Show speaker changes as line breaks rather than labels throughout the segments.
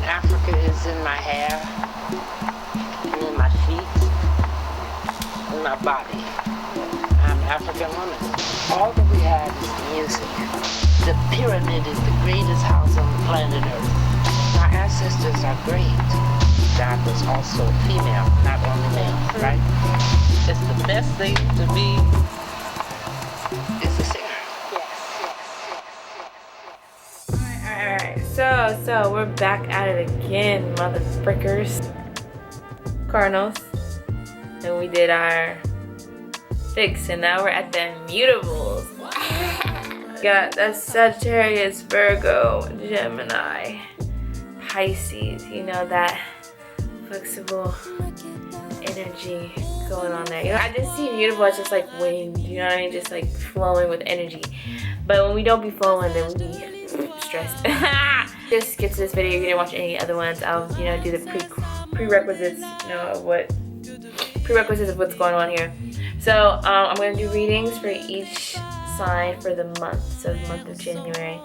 And Africa is in my hair, and in my feet, in my body. I'm an African woman. All that we have is music. The pyramid is the greatest house on the planet Earth. Our ancestors are great. God was also female, not only male, right? It's the best thing to be is a singer.
Alright. So we're back at it again, mother frickers. Cardinals. And we did our fix, and now we're at the mutables. Got that Sagittarius, Virgo, Gemini, Pisces. You know, that flexible energy going on there. You know, I just see mutable as just like wind, you know what I mean? Just like flowing with energy. But when we don't be flowing, then we be stressed. Just skip to this video if you didn't watch any other ones. I'll, you know, do the prerequisites, you know, of what's going on here. So I'm gonna do readings for each sign for the month, so the month of January,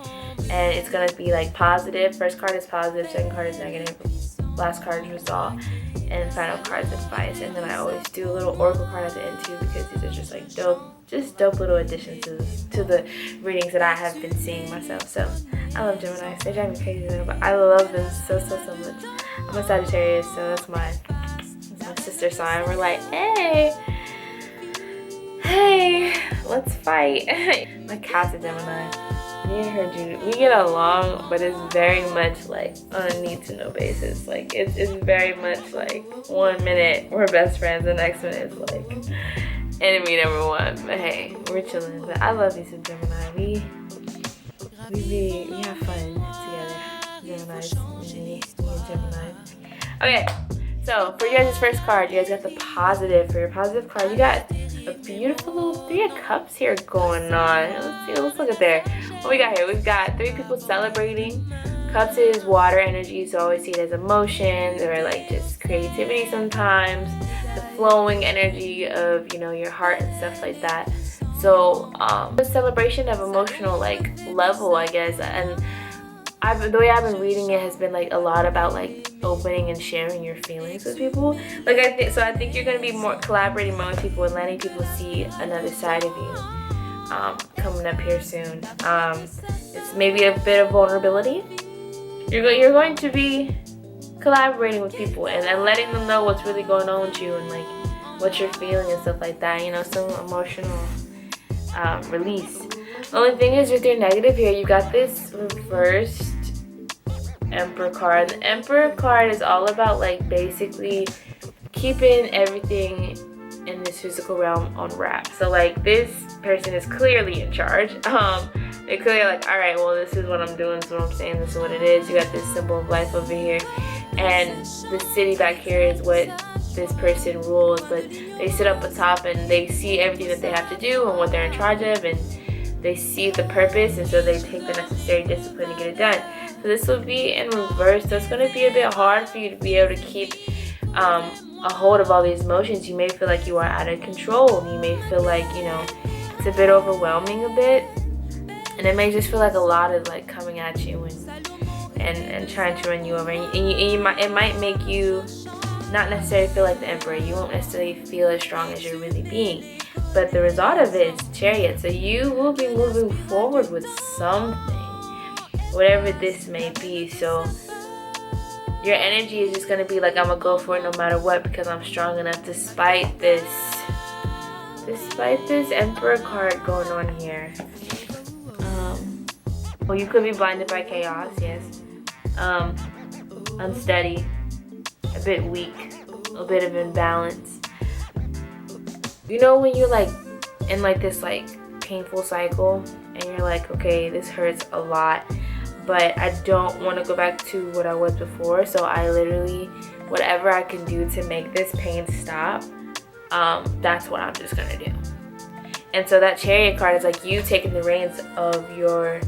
and it's gonna be like positive. First card is positive, second card is negative, last card is resolve, and final card is advice. And then I always do a little oracle card at the end too, because these are just like dope little additions to the readings that I have been seeing myself. So I love Gemini. They drive me crazy, but I love them so much. I'm a Sagittarius, so that's my sister sign. We're like, hey, let's fight. My cat's a Gemini. Me and her we get along, but it's very much like on a need to know basis. Like it's very much like 1 minute we're best friends, the next minute is like enemy number one. But hey, we're chilling. But I love these Gemini. We have fun together. Geminis, me and Gemini. Okay, so for you guys' first card, you guys got the positive. For your positive card, you got a beautiful little 3 of cups here going on. Let's look at there. What we got here? We've got 3 people celebrating. Cups is water energy, so I always see it as emotions or like just creativity sometimes. The flowing energy of, you know, your heart and stuff like that. So a celebration of emotional like level, I guess. And the way I've been reading it has been like a lot about like opening and sharing your feelings with people. Like I think you're gonna be more collaborating more with people and letting people see another side of you coming up here soon. It's maybe a bit of vulnerability. You're going to be collaborating with people and letting them know what's really going on with you and like what you're feeling and stuff like that. You know, some emotional release. The only thing is with your negative here, you got this reversed Emperor card. The Emperor card is all about like basically keeping everything in this physical realm on wrap. So like this person is clearly in charge. They're clearly like, all right, well, this is what I'm doing, this is what I'm saying, this is what it is. You got this symbol of life over here, and the city back here is what this person rules. But they sit up atop and they see everything that they have to do and what they're in charge of, and they see the purpose, and so they take the necessary discipline to get it done. So this will be in reverse, so it's going to be a bit hard for you to be able to keep a hold of all these emotions. You may feel like you are out of control. You may feel like, you know, it's a bit overwhelming a bit, and it may just feel like a lot is like coming at you and trying to run you over. And it might make you not necessarily feel like the Emperor. You won't necessarily feel as strong as you're really being. But the result of it is Chariot. So you will be moving forward with something, whatever this may be. So your energy is just going to be like, I'm going to go for it no matter what, because I'm strong enough despite this Emperor card going on here. Well, you could be blinded by chaos, yes. Unsteady, a bit weak, a bit of imbalance. You know when you're like in like this like painful cycle and you're like, okay, this hurts a lot, but I don't want to go back to what I was before, so I literally, whatever I can do to make this pain stop, that's what I'm just gonna do. And so that Chariot card is like you taking the reins of your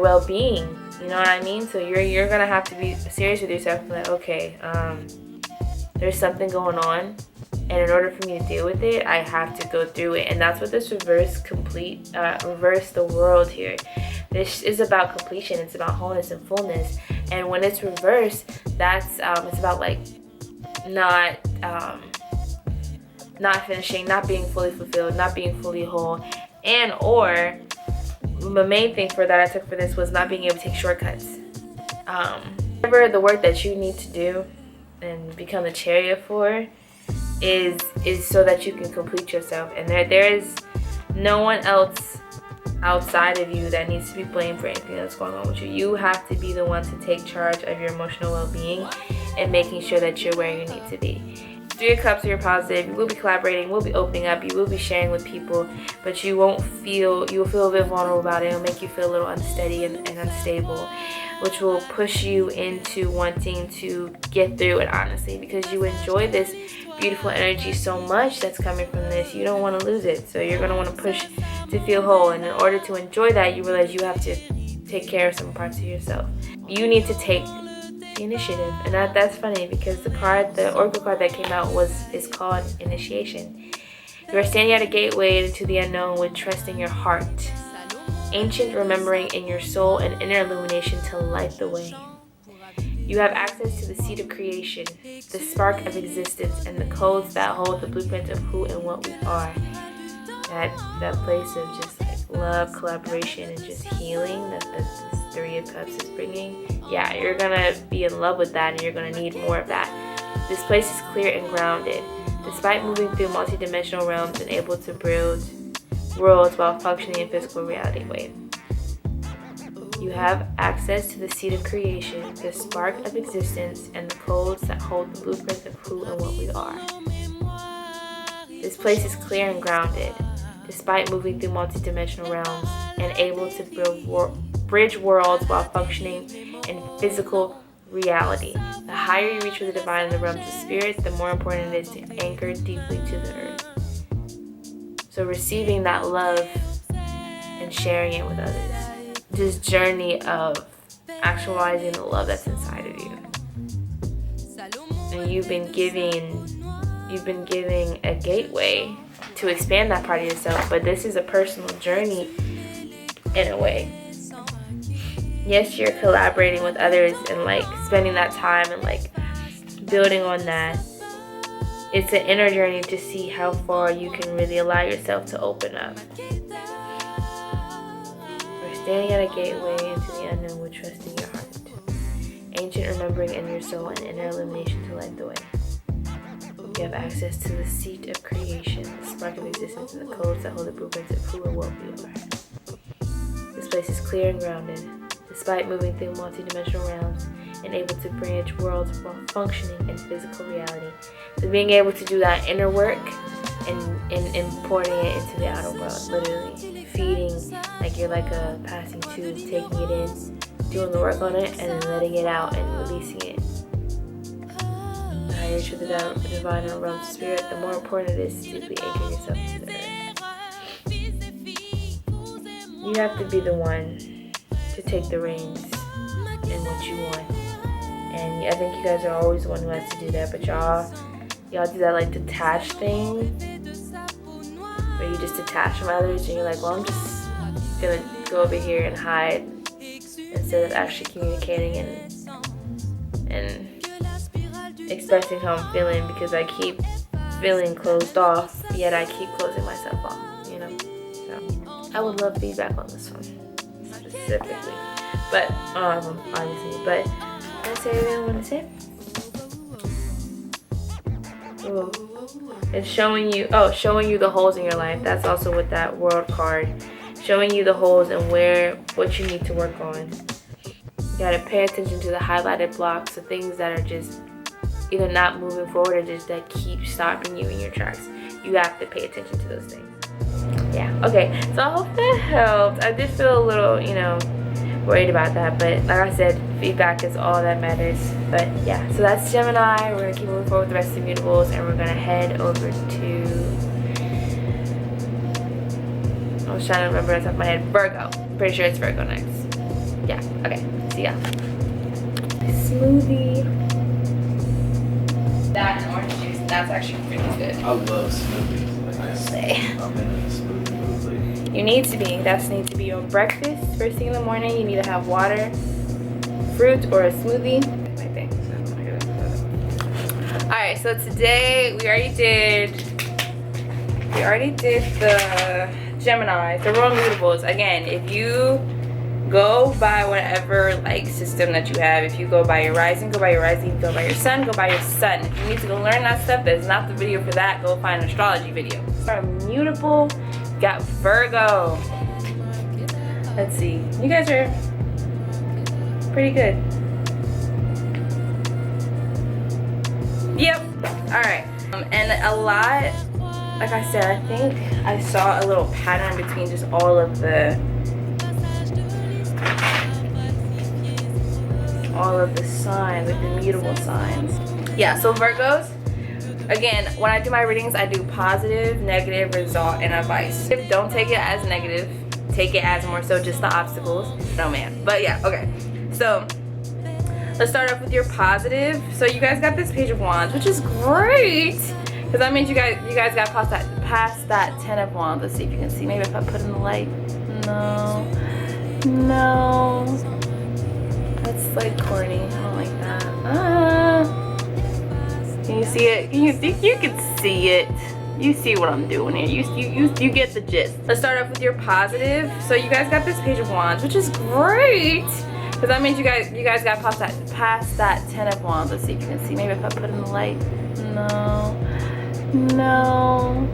well-being, you know what I mean? So you're gonna have to be serious with yourself and like, okay, there's something going on, and in order for me to deal with it, I have to go through it. And that's what this reverse the world here. This is about completion. It's about wholeness and fullness. And when it's reversed, that's it's about like not finishing, not being fully fulfilled, not being fully whole, and or the main thing for that I took for this was not being able to take shortcuts. Whatever the work that you need to do and become the chariot for is so that you can complete yourself, and there is no one else outside of you that needs to be blamed for anything that's going on with you. You have to be the one to take charge of your emotional well-being and making sure that you're where you need to be. 3 of Cups, you're positive. You will be collaborating, you will be opening up, you will be sharing with people, but you will feel a bit vulnerable about it. It'll make you feel a little unsteady and unstable, which will push you into wanting to get through it honestly, because you enjoy this beautiful energy so much that's coming from this. You don't want to lose it, so you're going to want to push to feel whole, and in order to enjoy that, you realize you have to take care of some parts of yourself. You need to take the initiative, and that's funny because the oracle card that came out is called Initiation. You are standing at a gateway into the unknown with trust in your heart, ancient remembering in your soul, and inner illumination to light the way. You have access to the seed of creation, the spark of existence, and the codes that hold the blueprint of who and what we are. That place of just like love, collaboration, and just healing that this 3 of Cups is bringing. Yeah, you're gonna be in love with that, and you're gonna need more of that. This place is clear and grounded, despite moving through multidimensional realms and able to build worlds while functioning in physical reality. Wait. You have access to the seed of creation, the spark of existence, and the codes that hold the blueprint of who and what we are. This place is clear and grounded, despite moving through multidimensional realms and able to bridge worlds while functioning in physical reality. The higher you reach with the divine in the realms of spirit, the more important it is to anchor deeply to the earth. So receiving that love and sharing it with others. This journey of actualizing the love that's inside of you. And you've been giving a gateway to expand that part of yourself, but this is a personal journey in a way. Yes, you're collaborating with others and like spending that time and like building on that. It's an inner journey to see how far you can really allow yourself to open up. Standing at a gateway into the unknown with trust in your heart, ancient remembering in your soul, and inner illumination to light the way. You have access to the seat of creation, the spark of existence, and the codes that hold the blueprints of who and what we are. This place is clear and grounded, despite moving through multidimensional realms and able to bridge worlds while functioning in physical reality. So being able to do that inner work and importing it into the outer world, literally feeding, like you're like a passing tube, taking it in, doing the work on it, and then letting it out and releasing it. The higher you reach with the divine and realm of spirit, the more important it is to deeply anchor yourself to the earth. You have to be the one to take the reins in what you want, and I think you guys are always the one who has to do that, but y'all do that like detached thing where you just detach from others and you're like, well, I'm just gonna go over here and hide instead of actually communicating and expressing how I'm feeling, because I keep feeling closed off, yet I keep closing myself off, you know? So I would love feedback on this one specifically, but obviously, but that's everything I want to say. Ooh. It's showing you the holes in your life. That's also with that world card, showing you the holes and what you need to work on. You gotta pay attention to the highlighted blocks, the things that are just either not moving forward or just that keep stopping you in your tracks. You have to pay attention to those things. Yeah, okay, so I hope that helped. I did feel a little, worried about that, but like I said, feedback is all that matters. But yeah, so that's Gemini. We're gonna keep moving forward with the rest of the mutables, and we're gonna head over to, I was trying to remember on top of my head, Virgo. Pretty sure it's Virgo next. Yeah, okay, see ya. Smoothie. That and orange juice, that's actually pretty good.
I love smoothies. I'm in a smoothie mood lately.
You need to be. That needs to be your breakfast. First thing in the morning, you need to have water. fruit or a smoothie. Alright, so today we already did the Gemini, the royal mutables. Again, if you go by whatever like system that you have, if you go by your rising, go by your rising, go by your sun, go by your sun. If you need to go learn that stuff, that's not the video for that. Go find an astrology video. Our mutable, got Virgo. Let's see. You guys are pretty good. Yep. Alright. And a lot, like I said, I think I saw a little pattern between just all of the signs, like the mutable signs. Yeah, so Virgos, again, when I do my readings, I do positive, negative, result, and advice. Don't take it as negative. Take it as more so just the obstacles. No, man. But yeah, okay. So let's start off with your positive. So you guys got this Page of Wands, which is great, because that means you guys got past that Ten of Wands. Let's see if you can see. Maybe if I put in the light. No, that's like corny. I don't like that. Can you see it? You can see it. You see what I'm doing here. You get the gist. Let's start off with your positive. So you guys got this Page of Wands, which is great, because that means you guys got past that Ten of Wands. Let's see if you can see. Maybe if I put in the light. No,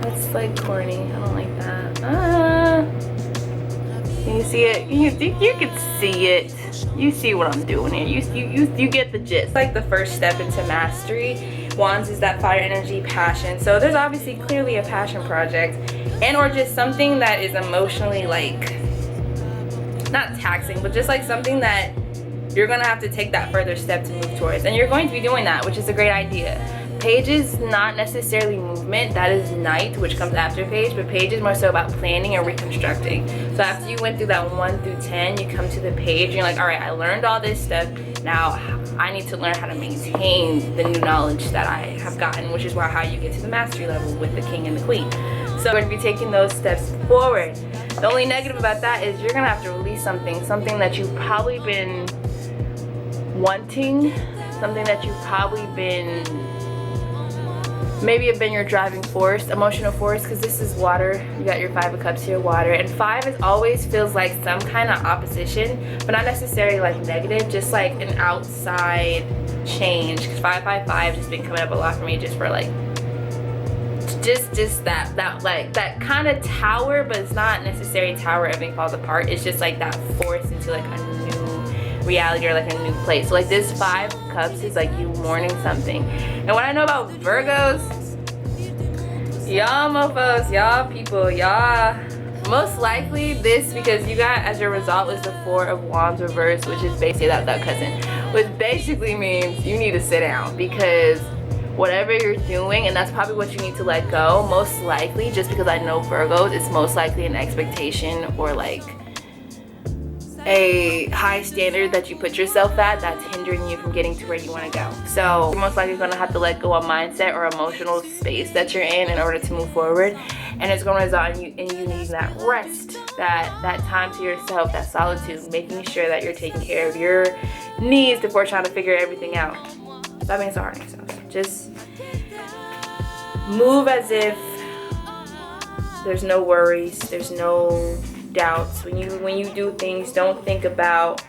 that's like corny. I don't like that. Can you see it? You can see it. You see what I'm doing here. You get the gist. Like the first step into mastery. Wands is that fire energy, passion. So there's obviously clearly a passion project, and or just something that is emotionally like not taxing, but just like something that you're gonna have to take that further step to move towards, and you're going to be doing that, which is a great idea. Page is not necessarily movement, that is night, which comes after page, but page is more so about planning and reconstructing. So after you went through that 1 through 10, you come to the page and you're like, all right, I learned all this stuff. Now I need to learn how to maintain the new knowledge that I have gotten, which is how you get to the mastery level with the king and the queen. So we're going to be taking those steps forward. The only negative about that is you're going to have to release something that you've probably been wanting, something that you've probably been, maybe have been your driving force, emotional force, because this is water. You got your 5 of Cups here, water, and 5 is always feels like some kind of opposition, but not necessarily like negative, just like an outside change. Because 555 just been coming up a lot for me, just for like just that like that kind of tower, but it's not necessarily tower, everything falls apart. It's just like that force into like a new reality or like a new place. So like this 5 of Cups is like you mourning something. And what I know about Virgos, y'all mofos, y'all people, y'all, most likely this, because you got as your result was the 4 of Wands reversed, which is basically that cousin, which basically means you need to sit down, because whatever you're doing, and that's probably what you need to let go, most likely, just because I know Virgos, it's most likely an expectation or like a high standard that you put yourself at that's hindering you from getting to where you want to go. So you're most likely going to have to let go of mindset or emotional space that you're in order to move forward, and it's going to result in you needing that rest, that time to yourself, that solitude, making sure that you're taking care of your needs before trying to figure everything out. That makes hard sense. Just move as if there's no worries, there's no doubts. When you do things, don't think about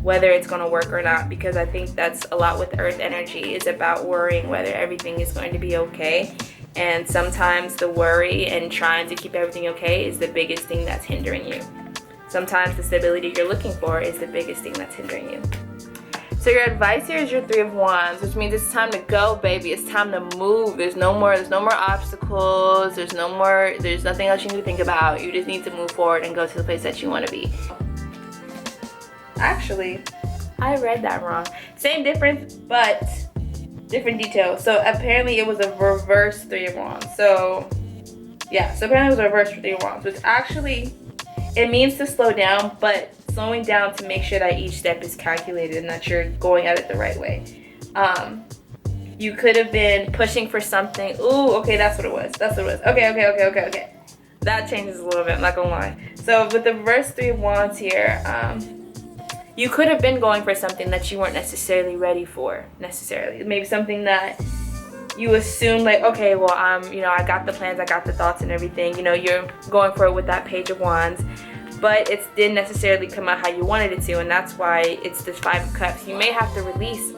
whether it's going to work or not, because I think that's a lot with earth energy, is about worrying whether everything is going to be okay. And sometimes the worry and trying to keep everything okay is the biggest thing that's hindering you. Sometimes the stability you're looking for is the biggest thing that's hindering you. So your advice here is your 3 of Wands, which means it's time to go, baby. It's time to move. There's no more obstacles. There's nothing else you need to think about. You just need to move forward and go to the place that you want to be. Actually, I read that wrong. Same difference, but different details. So apparently it was a reverse 3 of Wands. So yeah, so apparently it was a reverse 3 of Wands, which actually, it means to slow down, but slowing down to make sure that each step is calculated and that you're going at it the right way. You could have been pushing for something. Ooh, okay, that's what it was. Okay. That changes a little bit, I'm not gonna lie. So with the reverse 3 of Wands here, you could have been going for something that you weren't necessarily ready for, maybe something that you assume like, okay, well, you know, I got the plans, I got the thoughts and everything, you know, you're going for it with that Page of Wands, but it didn't necessarily come out how you wanted it to, and that's why it's this Five of Cups. You may have to release,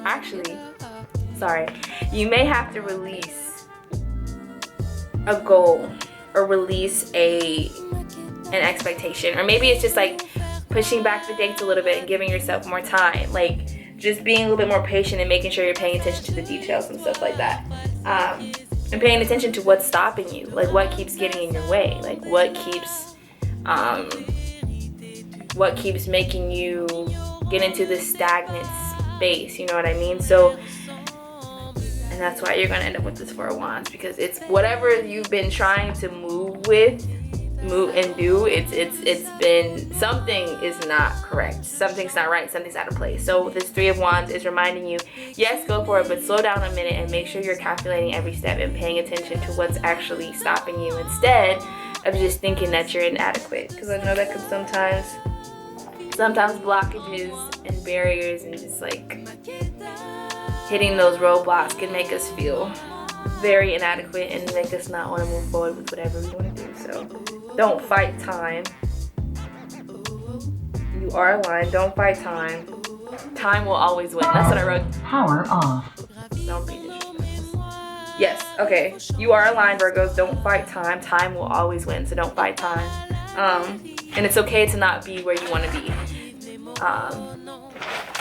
you may have to release a goal or release an expectation, or maybe it's just like pushing back the dates a little bit and giving yourself more time, like just being a little bit more patient and making sure you're paying attention to the details and stuff like that, and paying attention to what's stopping you, like what keeps getting in your way, like what keeps making you get into this stagnant space, you know what I mean? So, and that's why you're gonna end up with this Four of Wands, because it's whatever you've been trying to move and do, it's been, something is not correct, something's not right, something's out of place. So this Three of Wands is reminding you, yes, go for it, but slow down a minute and make sure you're calculating every step and paying attention to what's actually stopping you, instead of just thinking that you're inadequate, because I know that can sometimes blockages and barriers and just like hitting those roadblocks can make us feel very inadequate and make us not want to move forward with whatever we want to do. So don't fight time. You are aligned. Don't fight time. Time will always win. That's what I wrote.
Power off.
Don't be disrespectful. Yes, okay. You are aligned, Virgos. Don't fight time. Time will always win, so don't fight time. And it's okay to not be where you want to be.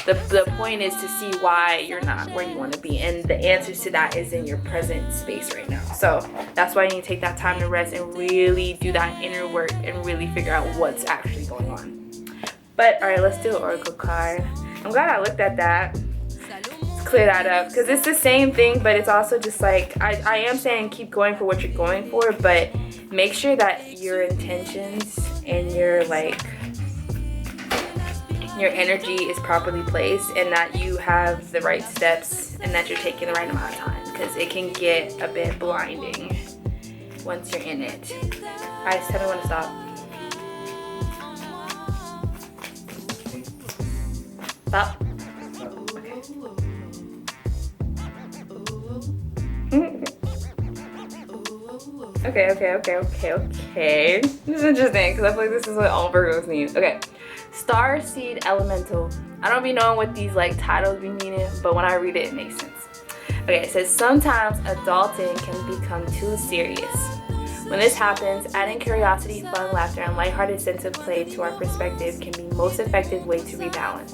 The point is to see why you're not where you want to be, and the answers to that is in your present space right now. So that's why you need to take that time to rest and really do that inner work and really figure out what's actually going on. But all right, let's do an oracle card. I'm glad I looked at that. Let's clear that up, because it's the same thing, but it's also just like, I am saying keep going for what you're going for, but make sure that your intentions and your energy is properly placed, and that you have the right steps, and that you're taking the right amount of time, because it can get a bit blinding once you're in it. Alright, just tell me when to stop. Stop. Okay. This is interesting, because I feel like this is what all Virgos need. Okay. Star Seed Elemental. I don't be knowing what these like titles be meaning, but when I read it, it makes sense. Okay, it says sometimes adulting can become too serious. When this happens, adding curiosity, fun, laughter, and lighthearted sense of play to our perspective can be the most effective way to rebalance.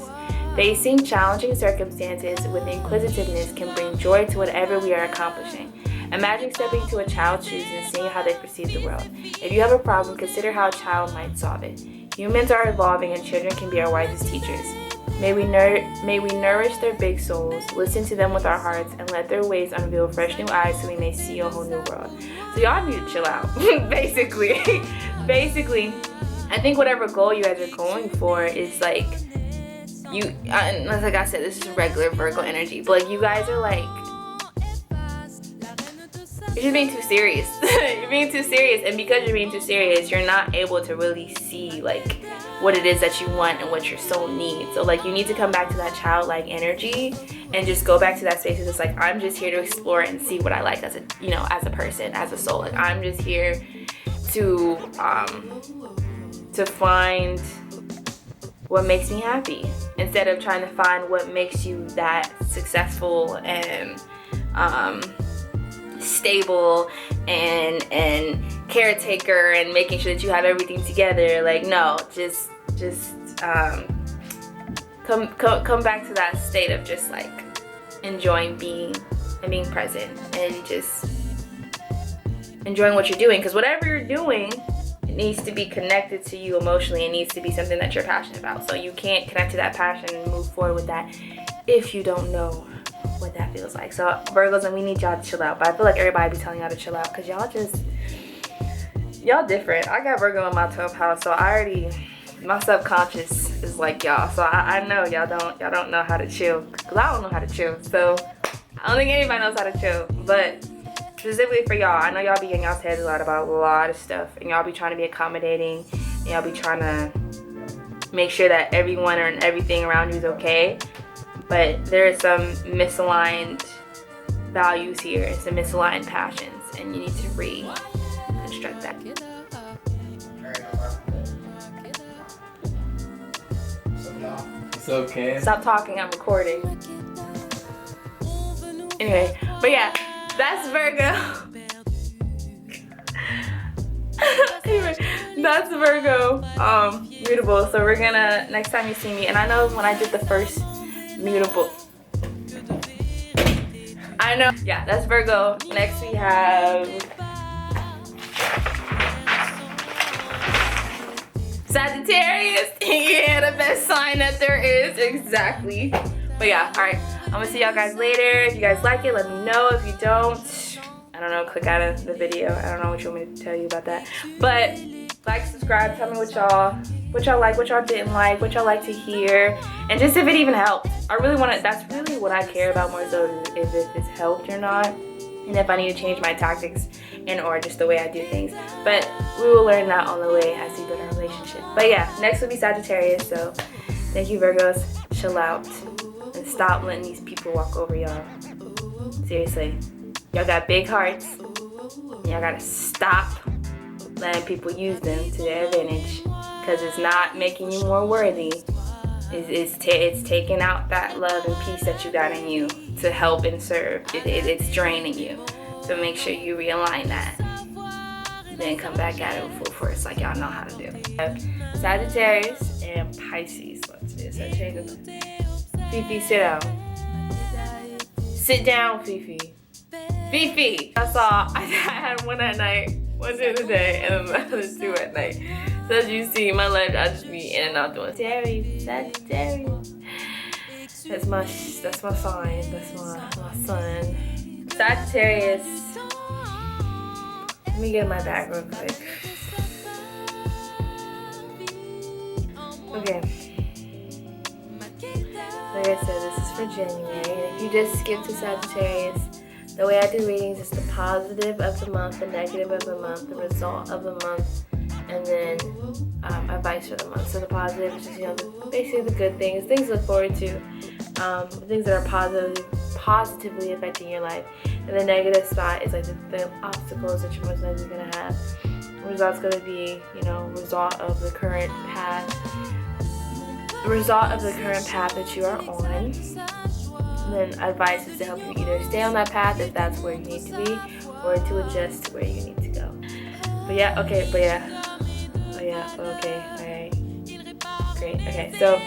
Facing challenging circumstances with inquisitiveness can bring joy to whatever we are accomplishing. Imagine stepping into a child's shoes and seeing how they perceive the world. If you have a problem, consider how a child might solve it. Humans are evolving, and children can be our wisest teachers. May we nourish their big souls, listen to them with our hearts, and let their ways unveil fresh new eyes so we may see a whole new world. So y'all need to chill out, basically. I think whatever goal you guys are going for is like, like I said, this is regular Virgo energy, but like you guys are like, you're just being too serious. You're being too serious, and because you're being too serious, you're not able to really see like what it is that you want and what your soul needs. So like you need to come back to that childlike energy and just go back to that space. It's like, I'm just here to explore and see what I like as a, you know, as a person, as a soul. Like I'm just here to find what makes me happy, instead of trying to find what makes you that successful and stable and caretaker and making sure that you have everything together. Like no, just come back to that state of just like enjoying being present and just enjoying what you're doing, because whatever you're doing, it needs to be connected to you emotionally. It needs to be something that you're passionate about. So you can't connect to that passion and move forward with that if you don't know what that feels like. So Virgos, and we need y'all to chill out. But I feel like everybody be telling y'all to chill out, because y'all different. I got Virgo in my 12th house, so my subconscious is like y'all. So I know y'all don't know how to chill, because I don't know how to chill. So I don't think anybody knows how to chill. But specifically for y'all, I know y'all be in y'all's heads a lot about a lot of stuff, and y'all be trying to be accommodating, and y'all be trying to make sure that everyone and everything around you is okay. But there are some misaligned values here and some misaligned passions, and you need to reconstruct that.
It's okay.
Stop talking, I'm recording. Anyway, but yeah, that's Virgo. Anyway, that's Virgo, mutable. So we're gonna, next time you see me, and I know when I did the first mutable, I know, yeah, that's Virgo. Next we have Sagittarius. Yeah, the best sign that there is, exactly. But yeah, all right, I'm gonna see y'all guys later. If you guys like it, let me know. If you don't, I don't know, click out of the video. I don't know what you want me to tell you about that. But like, subscribe, tell me what y'all like, what y'all didn't like, what y'all like to hear, and just if it even helped. I really want to, that's really what I care about more so, is if it's helped or not, and if I need to change my tactics and or just the way I do things. But we will learn that on the way as we build our relationship. But yeah, next will be Sagittarius. So thank you, Virgos. Chill out and stop letting these people walk over y'all. Seriously, y'all got big hearts. Y'all gotta stop letting people use them to their advantage, because it's not making you more worthy. It's taking out that love and peace that you got in you to help and serve. It's draining you. So make sure you realign that. Then come back at it full force like y'all know how to do. Sagittarius and Pisces. Let's do this. Fifi, sit down. Sit down, Fifi. Fifi! I had one at night, one during the day, and then the other two at night. So as you see, my life, I just be in and out doing Sagittarius. That's my sign. That's my son. Sagittarius. Let me get in my bag real quick. Okay. Like I said, this is for January. And if you just skip to Sagittarius, the way I do readings is the positive of the month, the negative of the month, the result of the month, and then advice for the month. So the positive is just, you know, basically the good things to look forward to, things that are positively affecting your life. And the negative spot is like the obstacles that you're most likely going to have. The result's going to be, you know, result of the current path. The result of the current path that you are on. And then advice is to help you either stay on that path if that's where you need to be, or to adjust to where you need to go. But yeah, okay, alright. Great, okay, so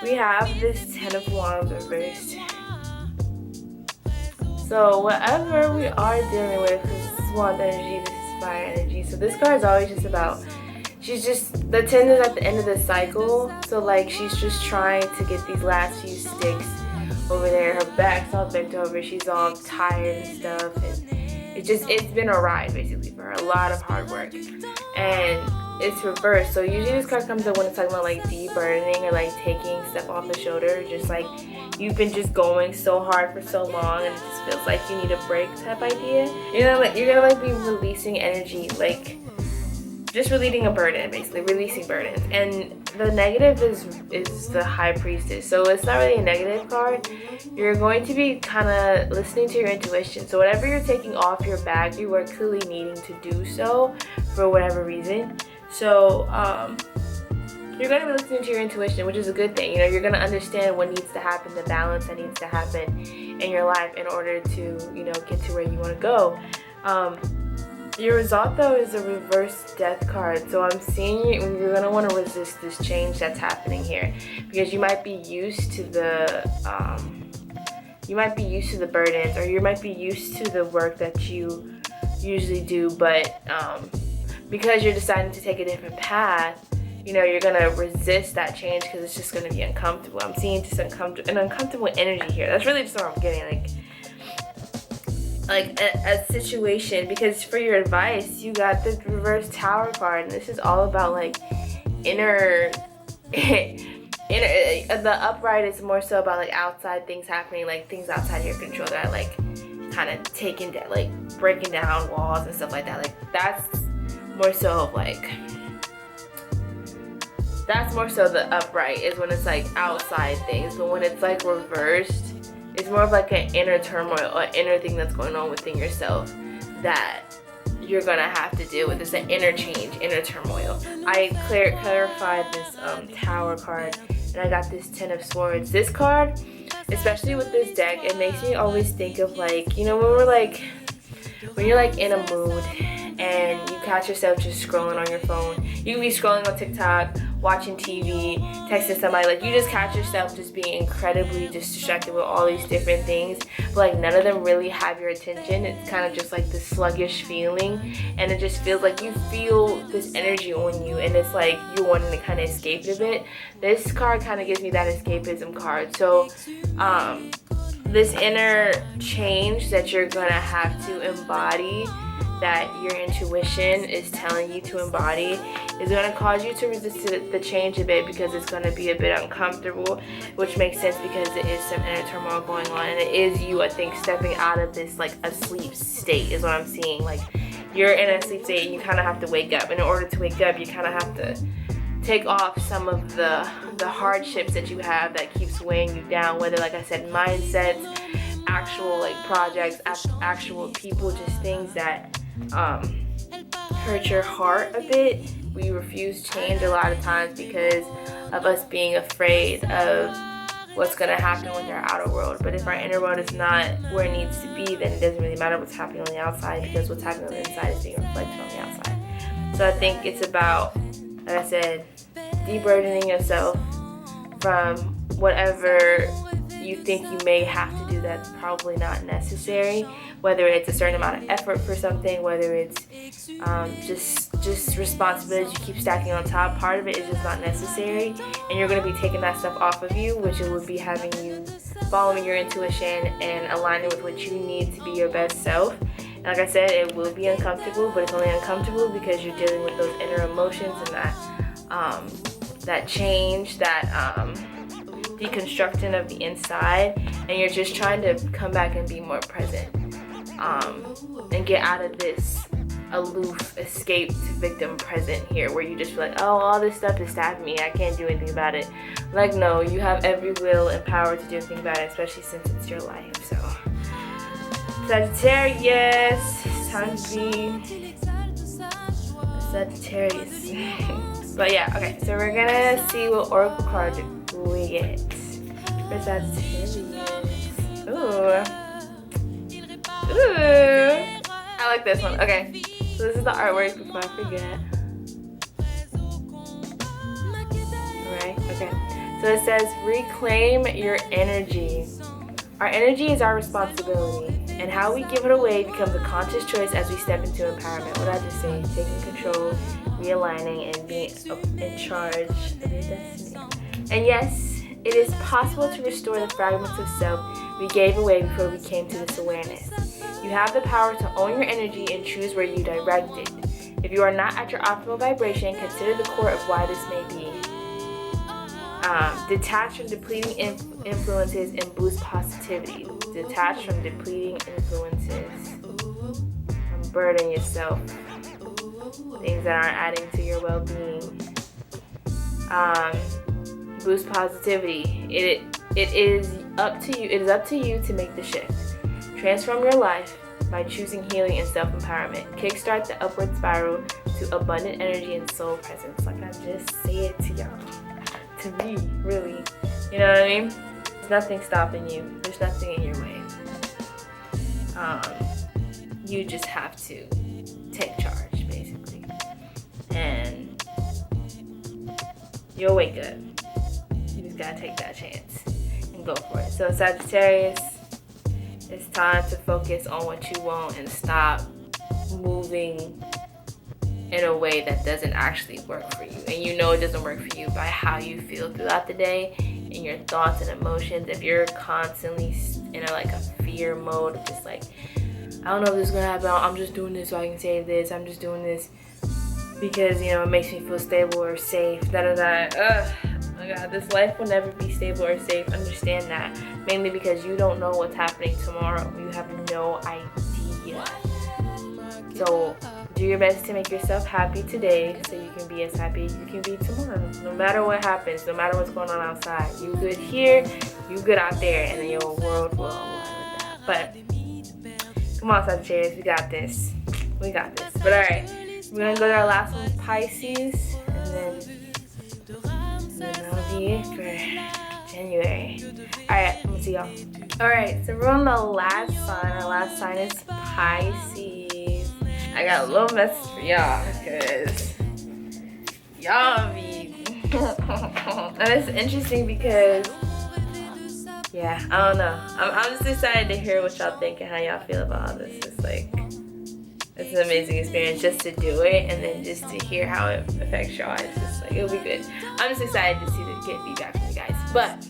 we have this 10 of Wands reversed. So whatever we are dealing with, this is Wand energy, this is fire energy. So this card is always just about, the 10 is at the end of the cycle. So like, she's just trying to get these last few sticks over there. Her back's all bent over, she's all tired and stuff, and it's been a ride basically for her, a lot of hard work, and it's reversed. So usually this card comes up when it's talking about like de-burdening or like taking stuff off the shoulder, just like you've been just going so hard for so long and it just feels like you need a break type idea. You're gonna be releasing energy, like just relieving a burden, basically releasing burdens. And the negative is the High Priestess. So it's not really a negative card. You're going to be kind of listening to your intuition. So whatever you're taking off your back, you are clearly needing to do so for whatever reason. So you're going to be listening to your intuition, which is a good thing. You know, you're going to understand what needs to happen, the balance that needs to happen in your life in order to, you know, get to where you want to go. Your result though is a reverse death card. So I'm seeing you're going to want to resist this change that's happening here, because you might be used to the burdens, or you might be used to the work that you usually do, but because you're deciding to take a different path, you know, you're gonna resist that change because it's just gonna be uncomfortable. I'm seeing just an uncomfortable energy here. That's really just what I'm getting, like a situation, because for your advice, you got the reverse Tower card, and this is all about like inner the upright is more so about like outside things happening, like things outside your control that are like kind of taking down, like breaking down walls and stuff like that. Like that's more so of like That's more so the upright, is when it's like outside things. But when it's like reversed, it's more of like an inner turmoil or inner thing that's going on within yourself that you're gonna have to deal with. It's an inner change, inner turmoil. I clarified this Tower card, and I got this Ten of Swords. This card, especially with this deck, it makes me always think of like, you know, when you're like in a mood and you catch yourself just scrolling on your phone. You can be scrolling on TikTok, watching TV, texting somebody. Like, you just catch yourself just being incredibly just distracted with all these different things, but like none of them really have your attention. It's kind of just like this sluggish feeling, and it just feels like you feel this energy on you, and it's like you're wanting to kind of escape it a bit. This card kind of gives me that escapism card. So this inner change that you're gonna have to embody, that your intuition is telling you to embody, is going to cause you to resist the change a bit, because it's going to be a bit uncomfortable, which makes sense because it is some inner turmoil going on, and it is you, I think, stepping out of this like a sleep state is what I'm seeing. Like, you're in a sleep state and you kind of have to wake up, and in order to wake up you kind of have to take off some of the hardships that you have that keeps weighing you down, whether, like I said, mindsets, actual like projects, actual people, just things that hurt your heart a bit. We refuse change a lot of times because of us being afraid of what's going to happen with our outer world. But if our inner world is not where it needs to be, then it doesn't really matter what's happening on the outside, because what's happening on the inside is being reflected on the outside. So I think it's about, like I said, de-burdening yourself from whatever you think you may have to do that's probably not necessary, whether it's a certain amount of effort for something, whether it's just responsibilities you keep stacking on top. Part of it is just not necessary, and you're going to be taking that stuff off of you, which it would be having you following your intuition and aligning with what you need to be your best self. And like I said, it will be uncomfortable, but it's only uncomfortable because you're dealing with those inner emotions and that change, that deconstructing of the inside, and you're just trying to come back and be more present, and get out of this aloof, escaped victim present here, where you just feel like, oh, all this stuff is stopping me, I can't do anything about it. Like, no, you have every will and power to do anything about it, especially since it's your life. So Sagittarius, it's time to be Sagittarius. But yeah, okay, so we're gonna see what oracle card we get for Sagittarius. Ooh. I like this one. Okay, so this is the artwork before I forget. Alright, okay. So it says, reclaim your energy. Our energy is our responsibility, and how we give it away becomes a conscious choice as we step into empowerment. What I just say, taking control, realigning, and being in charge of your destiny. And yes, it is possible to restore the fragments of self we gave away before we came to this awareness. You have the power to own your energy and choose where you direct it. If you are not at your optimal vibration, consider the core of why this may be. Detach from depleting influences and boost positivity. Detach from depleting influences and burden yourself. Things that aren't adding to your well-being. Boost positivity. It is up to you. It is up to you to make the shift. Transform your life by choosing healing and self-empowerment. Kickstart the upward spiral to abundant energy and soul presence. Like I just said to y'all. To me, really. You know what I mean? There's nothing stopping you. There's nothing in your way. You just have to take charge, basically. And you'll wake up. You just gotta take that chance and go for it. So Sagittarius, it's time to focus on what you want and stop moving in a way that doesn't actually work for you. And you know it doesn't work for you by how you feel throughout the day and your thoughts and emotions. If you're constantly in a fear mode, just like, I don't know if this is gonna happen, I'm just doing this so I can save this, I'm just doing this because, you know, it makes me feel stable or safe, oh my God, this life will never be stable or safe. Understand that. Mainly because you don't know what's happening tomorrow. You have no idea. So Do your best to make yourself happy today so you can be as happy as you can be tomorrow. No matter what happens, no matter what's going on outside. You good here, you good out there, and then your world will align with that. But come on, Sagittarius, we got this. We got this. But alright, we're going to go to our last one, Pisces. And then that'll be it for January. Alright, I'm going to see y'all. Alright, so we're on the last sign. Our last sign is Pisces. I got a little message for y'all because y'all be and it's interesting because yeah, I don't know. I'm just excited to hear what y'all think and how y'all feel about all this. It's like it's an amazing experience just to do it and then just to hear how it affects y'all. It's just like it'll be good. I'm just excited to get feedback from you guys. But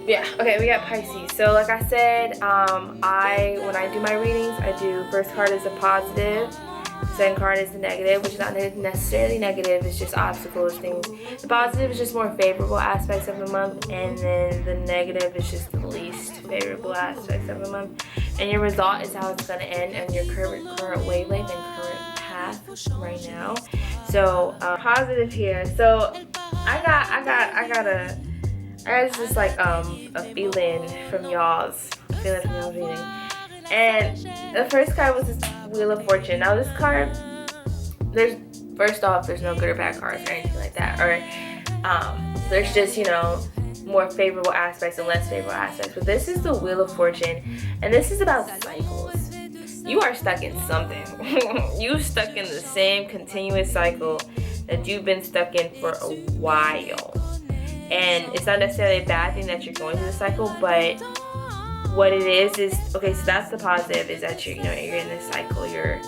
yeah, okay, we got Pisces. So like I said, when I do my readings, I do first card is a positive, second card is the negative, which is not necessarily negative, it's just obstacles, things. The positive is just more favorable aspects of the month, and then the negative is just the least favorable aspects of the month. And your result is how it's gonna end and your current wavelength and current path right now. So positive here. So I got just like a feeling from y'all's reading. And the first card was this Wheel of Fortune. Now this card, first off, there's no good or bad cards or anything like that. Or there's just, more favorable aspects and less favorable aspects. But this is the Wheel of Fortune, and this is about cycles. You are stuck in something. You're stuck in the same continuous cycle that you've been stuck in for a while. And it's not necessarily a bad thing that you're going through the cycle, but what it is okay. So that's the positive, is that you're in this cycle. You're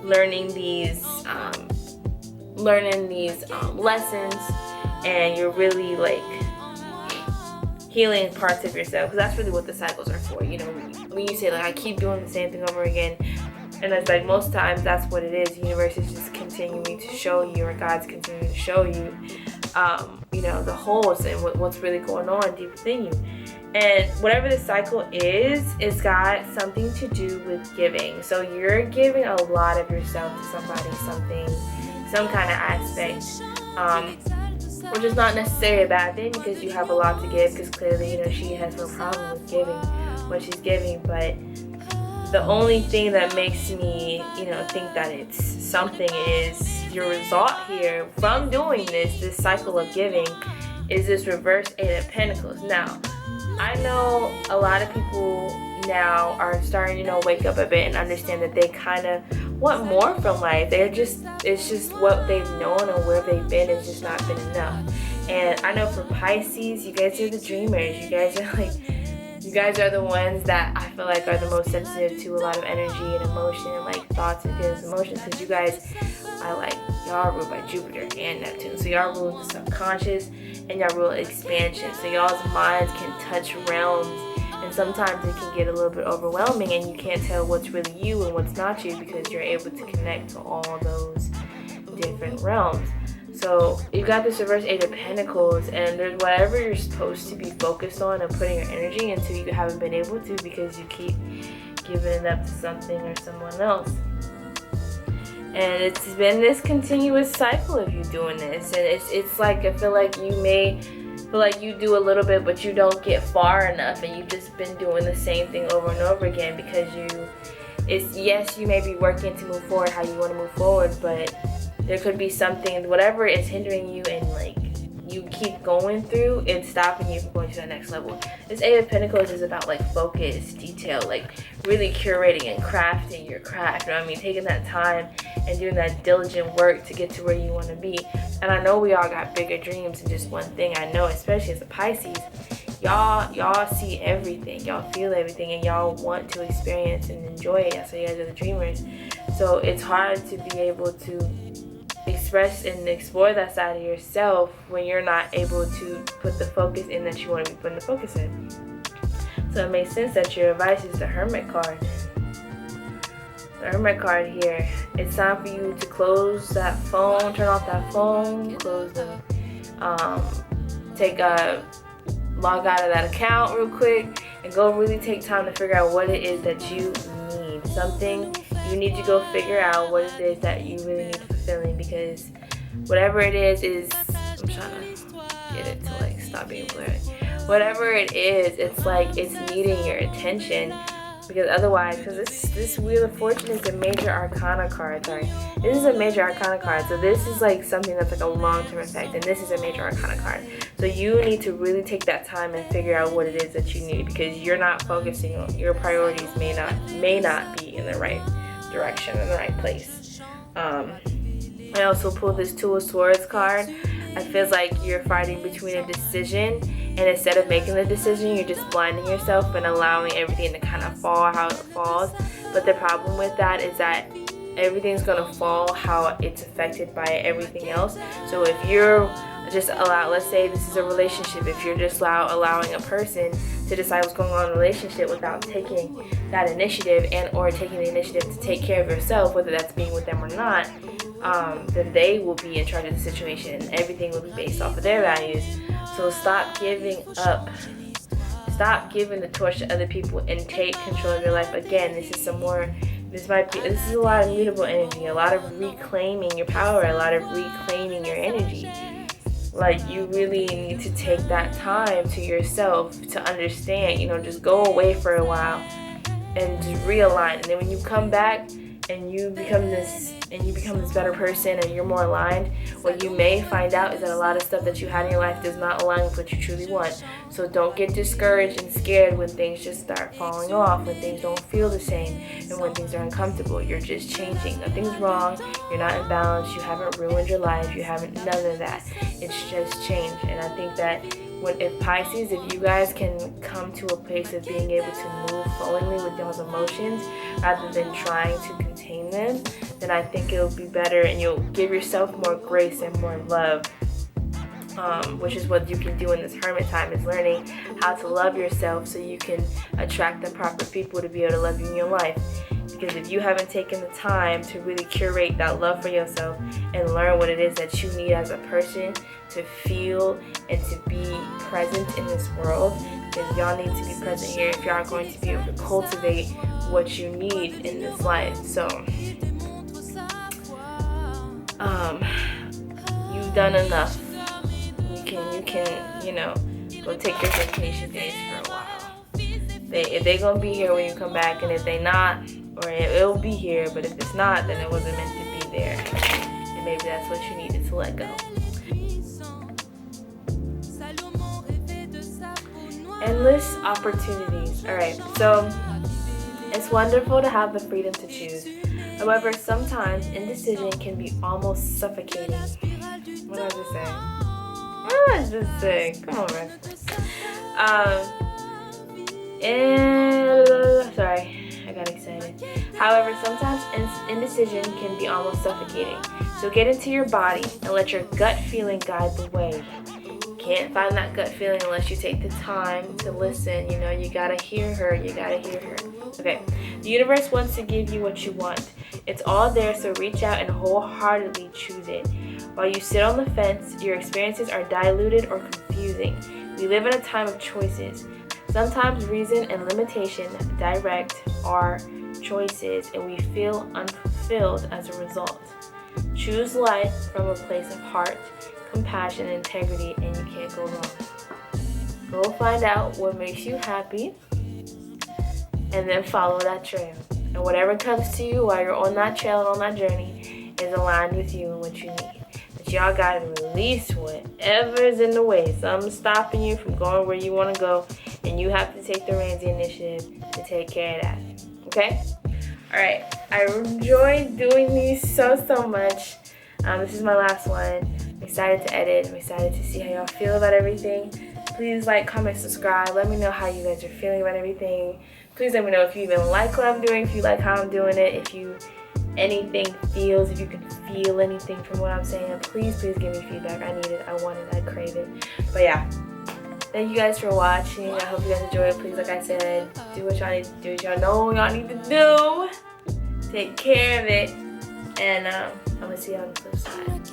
learning these lessons, and you're really like healing parts of yourself. Because that's really what the cycles are for. When you say like I keep doing the same thing over again, and it's like most times that's what it is. The universe is just continuing to show you, or God's continuing to show you. The holes and what's really going on deep within you. And whatever the cycle is, it's got something to do with giving. So you're giving a lot of yourself to somebody, some kind of aspect, which is not necessarily a bad thing because you have a lot to give, because clearly, she has no problem with giving what she's giving. But the only thing that makes me, think that it's something is your result here from doing this cycle of giving is this reverse Eight of Pentacles. Now, I know a lot of people now are starting to, wake up a bit and understand that they kind of want more from life. It's just what they've known and where they've been has just not been enough. And I know for Pisces, you guys are the dreamers. You guys are the ones that I feel like are the most sensitive to a lot of energy and emotion and like thoughts and feelings and emotions, because you guys are y'all ruled by Jupiter and Neptune. So y'all rule the subconscious and y'all rule expansion. So y'all's minds can touch realms, and sometimes it can get a little bit overwhelming and you can't tell what's really you and what's not you, because you're able to connect to all those different realms. So you got this reverse Eight of Pentacles, and there's whatever you're supposed to be focused on and putting your energy into, you haven't been able to because you keep giving it up to something or someone else. And it's been this continuous cycle of you doing this, and it's like I feel like you may feel like you do a little bit but you don't get far enough, and you've just been doing the same thing over and over again because yes, you may be working to move forward how you want to move forward, but there could be something, whatever is hindering you and you keep going through, it's stopping you from going to the next level. This Eight of Pentacles is about focus, detail, really curating and crafting your craft. Taking that time and doing that diligent work to get to where you want to be. And I know we all got bigger dreams than just one thing. I know, especially as a Pisces, y'all see everything, y'all feel everything, and y'all want to experience and enjoy it. So you guys are the dreamers. So it's hard to be able to express and explore that side of yourself when you're not able to put the focus in that you want to be putting the focus in. So it makes sense that your advice is the Hermit card. The Hermit card here. It's time for you to close that phone, turn off that phone, close the, log out of that account real quick, and go really take time to figure out what it is that you need. something, you need to go figure out what it is that you really need fulfilling, because whatever it is I'm trying to get it to like stop being blurry. Whatever it is, it's like it's needing your attention, because otherwise, because this Wheel of Fortune is a major arcana card. Sorry, this is a major arcana card, so this is like something that's like a long-term effect, and this is a major arcana card. So you need to really take that time and figure out what it is that you need, because you're not focusing on, your priorities may not be in the right direction, in the right place. I also pulled this Two of Swords card. It feels like you're fighting between a decision, and instead of making the decision, you're just blinding yourself and allowing everything to kind of fall how it falls. But the problem with that is that everything's gonna fall how it's affected by everything else. So if you're just let's say this is a relationship, if you're just allowing a person to decide what's going on in a relationship without taking that initiative and or taking the initiative to take care of yourself, whether that's being with them or not, then they will be in charge of the situation, and everything will be based off of their values. So stop giving up. Stop giving the torch to other people and take control of your life. Again, this is a lot of mutable energy, a lot of reclaiming your power, a lot of reclaiming your energy. Like, you really need to take that time to yourself to understand, just go away for a while and just realign. And then when you come back and you become this better person and you're more aligned, what you may find out is that a lot of stuff that you had in your life does not align with what you truly want. So don't get discouraged and scared when things just start falling off, when things don't feel the same, and when things are uncomfortable. You're just changing. Nothing's wrong. You're not in balance. You haven't ruined your life. You haven't, none of that. It's just change. And I think that if Pisces, if you guys can come to a place of being able to move flowingly with those emotions rather than trying to contain them, then I think it'll be better, and you'll give yourself more grace and more love, which is what you can do in this hermit time, is learning how to love yourself so you can attract the proper people to be able to love you in your life. Because if you haven't taken the time to really curate that love for yourself and learn what it is that you need as a person to feel and to be present in this world, then y'all need to be present here if y'all are going to be able to cultivate what you need in this life. So you've done enough. You can go take your vacation days for a while. If they gonna be here when you come back, and if they not, or it'll be here, but if it's not, then it wasn't meant to be there, and maybe that's what you needed to let go. Endless opportunities. Alright, so it's wonderful to have the freedom to choose. However, sometimes indecision can be almost suffocating. What did I just say? What did I just say? Come on, man. Sorry, I got excited. However, sometimes indecision can be almost suffocating. So get into your body and let your gut feeling guide the way. You can't find that gut feeling unless you take the time to listen. You gotta hear her. Okay, the universe wants to give you what you want. It's all there, so reach out and wholeheartedly choose it. While you sit on the fence, your experiences are diluted or confusing. We live in a time of choices. Sometimes reason and limitation direct our choices, and we feel unfulfilled as a result. Choose life from a place of heart, compassion, and integrity, and you can't go wrong. Go find out what makes you happy, and then follow that trail. And whatever comes to you while you're on that trail and on that journey is aligned with you and what you need. But y'all gotta release whatever's in the way. Something's stopping you from going where you want to go, and you have to take the reins, the initiative to take care of that. Okay? Alright, I enjoyed doing these so much. This is my last one. I'm excited to edit. I'm excited to see how y'all feel about everything. Please like, comment, subscribe. Let me know how you guys are feeling about everything. Please let me know if you even like what I'm doing, if you like how I'm doing it, if you if you can feel anything from what I'm saying. Please give me feedback. I need it. I want it. I crave it. But yeah, thank you guys for watching. I hope you guys enjoy it. Please, like I said, do what y'all need to do. Y'all know what y'all need to do. Take care of it. And I'm going to see you on the flip side.